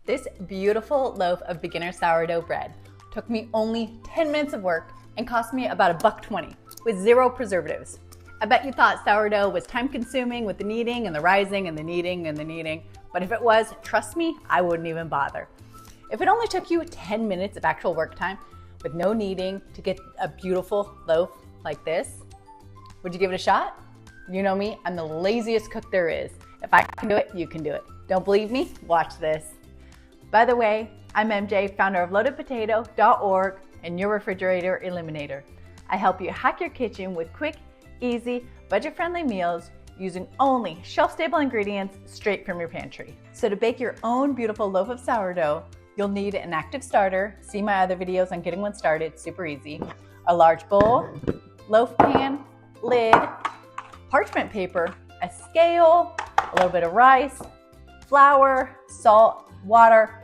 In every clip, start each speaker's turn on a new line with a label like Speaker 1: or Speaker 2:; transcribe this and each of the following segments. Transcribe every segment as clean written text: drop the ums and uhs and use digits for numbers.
Speaker 1: This beautiful loaf of beginner sourdough bread took me only 10 minutes of work and cost me about $1.20 with 0 preservatives. I bet you thought sourdough was time consuming with the kneading and the rising and the kneading and the kneading, but if it was, trust me, I wouldn't even bother. If it only took you 10 minutes of actual work time with no kneading to get a beautiful loaf like this, would you give it a shot? You know me, I'm the laziest cook there is. If I can do it, you can do it. Don't believe me? Watch this. By the way, I'm MJ, founder of loadedpotato.org and your refrigerator eliminator. I help you hack your kitchen with quick, easy, budget-friendly meals using only shelf-stable ingredients straight from your pantry. So to bake your own beautiful loaf of sourdough, you'll need an active starter. See my other videos on getting one started, super easy. A large bowl, loaf pan, lid, parchment paper, a scale, a little bit of rice, flour, salt, water,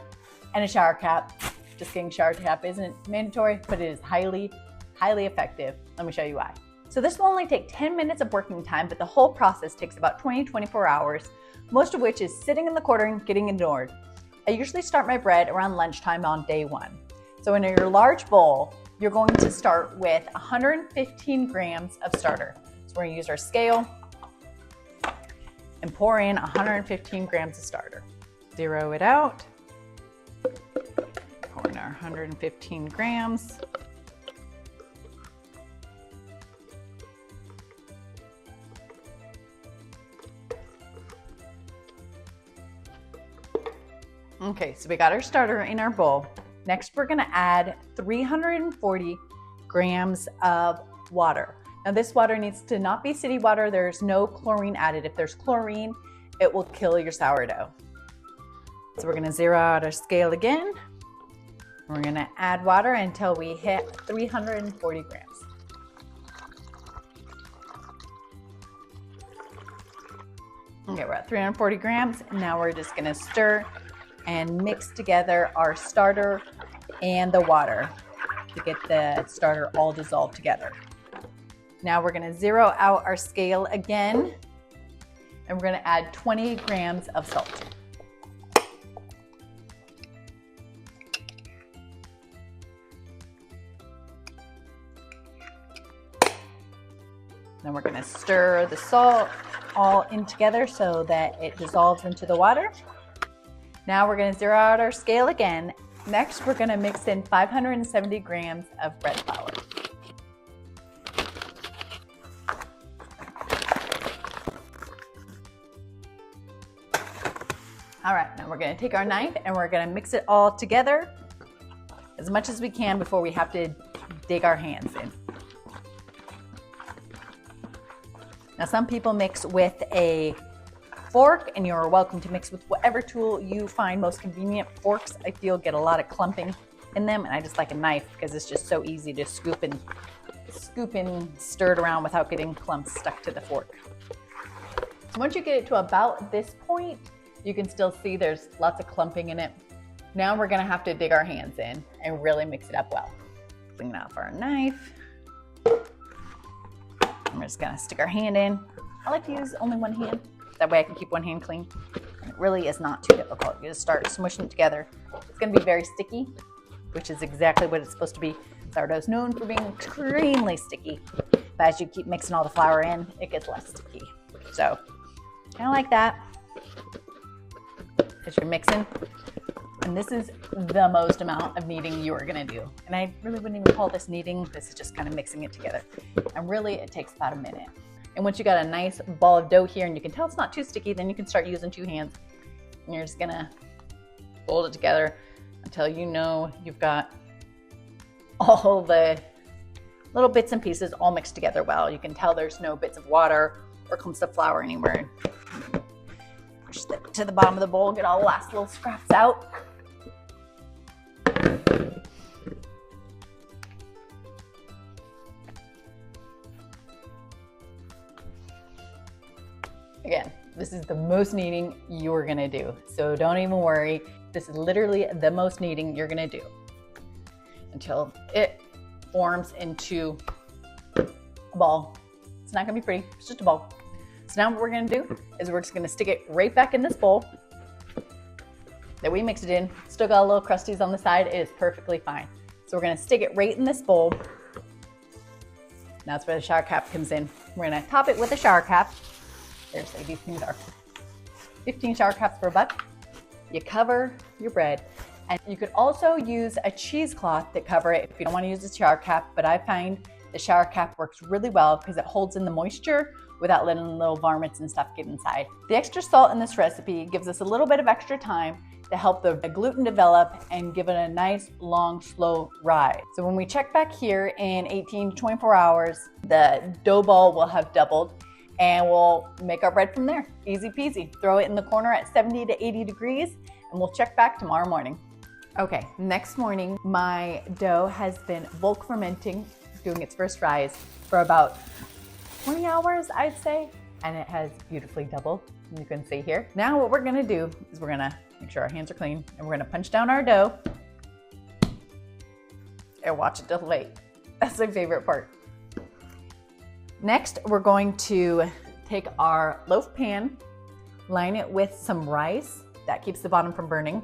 Speaker 1: and a shower cap. Just kidding, shower cap isn't mandatory, but it is highly, highly effective. Let me show you why. So this will only take 10 minutes of working time, but the whole process takes about 24 hours, most of which is sitting in the corner and getting ignored. I usually start my bread around lunchtime on day 1. So in your large bowl, you're going to start with 115 grams of starter. So we're gonna use our scale and pour in 115 grams of starter. Zero it out. Pour in our 115 grams. Okay, so we got our starter in our bowl. Next, we're gonna add 340 grams of water. Now this water needs to not be city water. There's no chlorine added. If there's chlorine, it will kill your sourdough. So we're gonna zero out our scale again. We're gonna add water until we hit 340 grams. Okay, we're at 340 grams. And now we're just gonna stir and mix together our starter and the water to get the starter all dissolved together. Now we're gonna zero out our scale again, and we're gonna add 20 grams of salt. Then we're gonna stir the salt all in together so that it dissolves into the water. Now we're gonna zero out our scale again. Next, we're gonna mix in 570 grams of bread flour. All right, now we're gonna take our knife and we're gonna mix it all together as much as we can before we have to dig our hands in. Now some people mix with a fork, and you're welcome to mix with whatever tool you find most convenient. Forks, I feel, get a lot of clumping in them, and I just like a knife because it's just so easy to scoop and stir it around without getting clumps stuck to the fork. Once you get it to about this point, you can still see there's lots of clumping in it. Now we're gonna have to dig our hands in and really mix it up well. Clean off our knife. We're just gonna stick our hand in. I like to use only one hand. That way I can keep one hand clean. It really is not too difficult. You just start smushing it together. It's gonna be very sticky, which is exactly what it's supposed to be. Sourdough is known for being extremely sticky. But as you keep mixing all the flour in, it gets less sticky. So, kind of like that. As you're mixing. And this is the most amount of kneading you are gonna do. And I really wouldn't even call this kneading. This is just kind of mixing it together. And really, it takes about a minute. And once you got a nice ball of dough here and you can tell it's not too sticky, then you can start using 2 hands. And you're just gonna fold it together until you know you've got all the little bits and pieces all mixed together well. You can tell there's no bits of water or clumps of flour anywhere. Push that to the bottom of the bowl, get all the last little scraps out. Again, this is the most kneading you're gonna do. So don't even worry. This is literally the most kneading you're gonna do until it forms into a ball. It's not gonna be pretty, it's just a ball. So now what we're gonna do is we're just gonna stick it right back in this bowl. that we mixed it in. Still got a little crusties on the side. It is perfectly fine. So we're gonna stick it right in this bowl. Now that's where the shower cap comes in. We're gonna top it with a shower cap. There's these things are 15 shower caps for $1. You cover your bread. And you could also use a cheesecloth to cover it if you don't want to use the shower cap, but I find the shower cap works really well because it holds in the moisture without letting little varmints and stuff get inside. The extra salt in this recipe gives us a little bit of extra time to help the gluten develop and give it a nice, long, slow rise. So when we check back here in 18 to 24 hours, the dough ball will have doubled and we'll make our bread from there. Easy peasy. Throw it in the corner at 70 to 80 degrees and we'll check back tomorrow morning. Okay, next morning, my dough has been bulk fermenting, doing its first rise for about 20 hours, I'd say, and it has beautifully doubled. You can see here. Now what we're gonna do is we're gonna make sure our hands are clean and we're gonna punch down our dough and watch it deflate. That's my favorite part. Next, we're going to take our loaf pan, line it with some rice. That keeps the bottom from burning.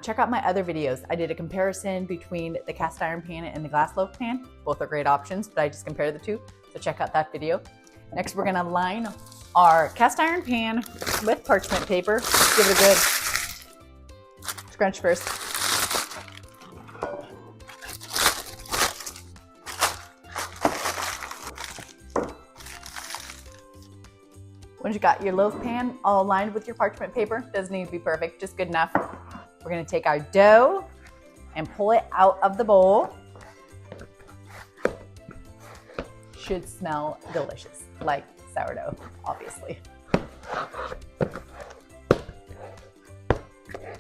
Speaker 1: Check out my other videos. I did a comparison between the cast iron pan and the glass loaf pan. Both are great options, but I just compared the two. So check out that video. Next, we're gonna line our cast iron pan with parchment paper. Give it a good scrunch first. Once you got your loaf pan all lined with your parchment paper, doesn't need to be perfect, just good enough. We're gonna take our dough and pull it out of the bowl. Should smell delicious, like sourdough, obviously.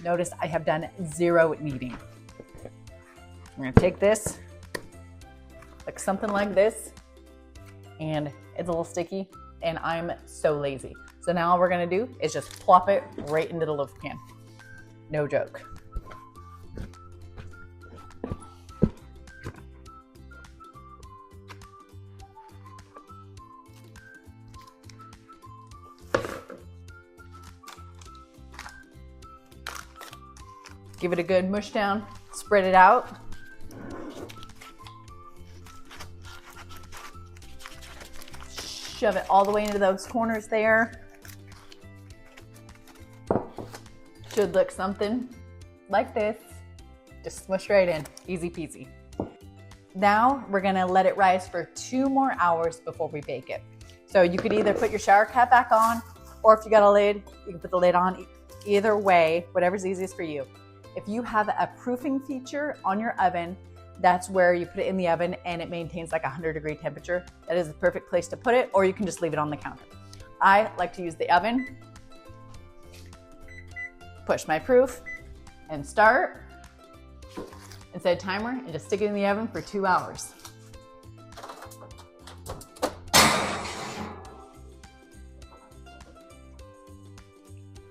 Speaker 1: Notice I have done 0 kneading. I'm gonna take this, like something like this, and it's a little sticky, and I'm so lazy. So now all we're gonna do is just plop it right into the loaf pan. No joke. Give it a good mush down, spread it out. Shove it all the way into those corners there. Should look something like this. Just smush right in, easy peasy. Now we're gonna let it rise for 2 more hours before we bake it. So you could either put your shower cap back on, or if you got a lid, you can put the lid on. Either way, whatever's easiest for you. If you have a proofing feature on your oven, that's where you put it in the oven and it maintains like 100-degree temperature. That is the perfect place to put it, or you can just leave it on the counter. I like to use the oven. Push my proof and start and set a timer and just stick it in the oven for 2 hours.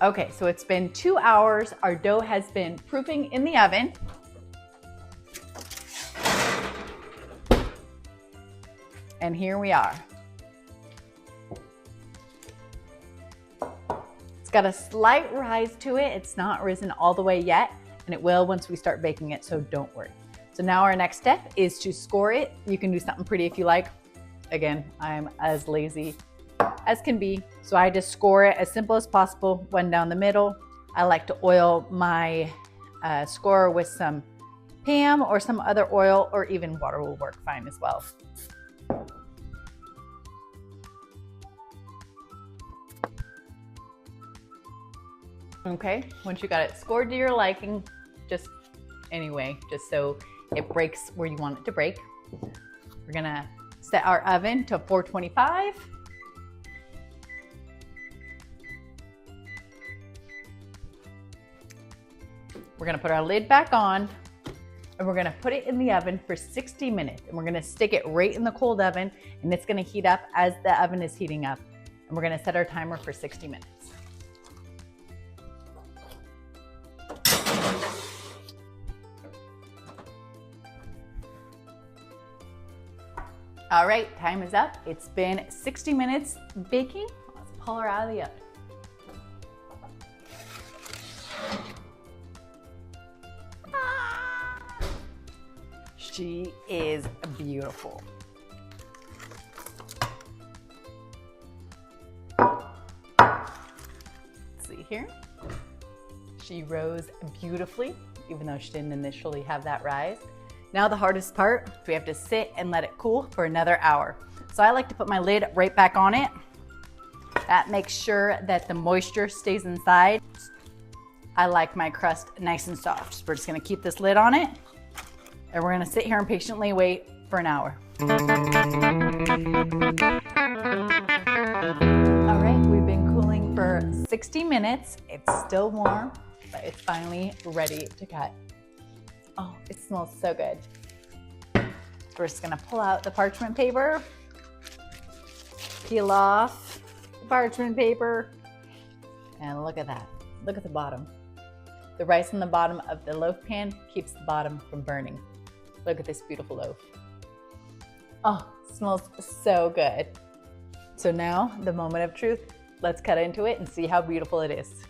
Speaker 1: Okay, so it's been 2 hours. Our dough has been proofing in the oven. And here we are. It's got a slight rise to it. It's not risen all the way yet, and it will once we start baking it, so don't worry. So now our next step is to score it. You can do something pretty if you like. Again, I'm as lazy as can be, so I just score it as simple as possible, one down the middle. I like to oil my scorer with some Pam or some other oil, or even water will work fine as well. Okay, once you got it scored to your liking, just so it breaks where you want it to break. We're gonna set our oven to 425. We're gonna put our lid back on and we're gonna put it in the oven for 60 minutes. And we're gonna stick it right in the cold oven and it's gonna heat up as the oven is heating up. And we're gonna set our timer for 60 minutes. All right, time is up. It's been 60 minutes baking. Let's pull her out of the oven. She is beautiful. Let's see here. She rose beautifully, even though she didn't initially have that rise. Now the hardest part, we have to sit and let it cool for another hour. So I like to put my lid right back on it. That makes sure that the moisture stays inside. I like my crust nice and soft. So we're just gonna keep this lid on it, and we're gonna sit here and patiently wait for an hour. All right, we've been cooling for 60 minutes. It's still warm, but it's finally ready to cut. Oh, it smells so good. We're just gonna pull out the parchment paper, peel off the parchment paper, and look at that. Look at the bottom. The rice in the bottom of the loaf pan keeps the bottom from burning. Look at this beautiful loaf. Oh, it smells so good. So now, the moment of truth. Let's cut into it and see how beautiful it is.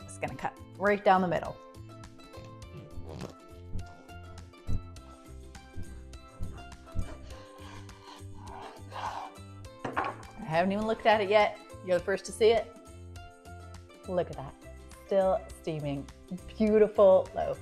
Speaker 1: Just gonna cut right down the middle. I haven't even looked at it yet. You're the first to see it. Look at that. Still steaming. Beautiful loaf.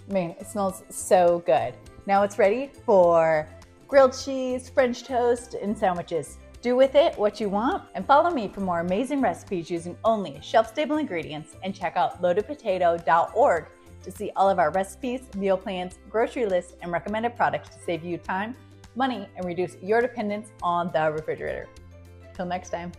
Speaker 1: Man, it smells so good. Now it's ready for grilled cheese, French toast, and sandwiches. Do with it what you want, and follow me for more amazing recipes using only shelf-stable ingredients, and check out loadedpotato.org to see all of our recipes, meal plans, grocery lists, and recommended products to save you time, money, and reduce your dependence on the refrigerator. Till next time.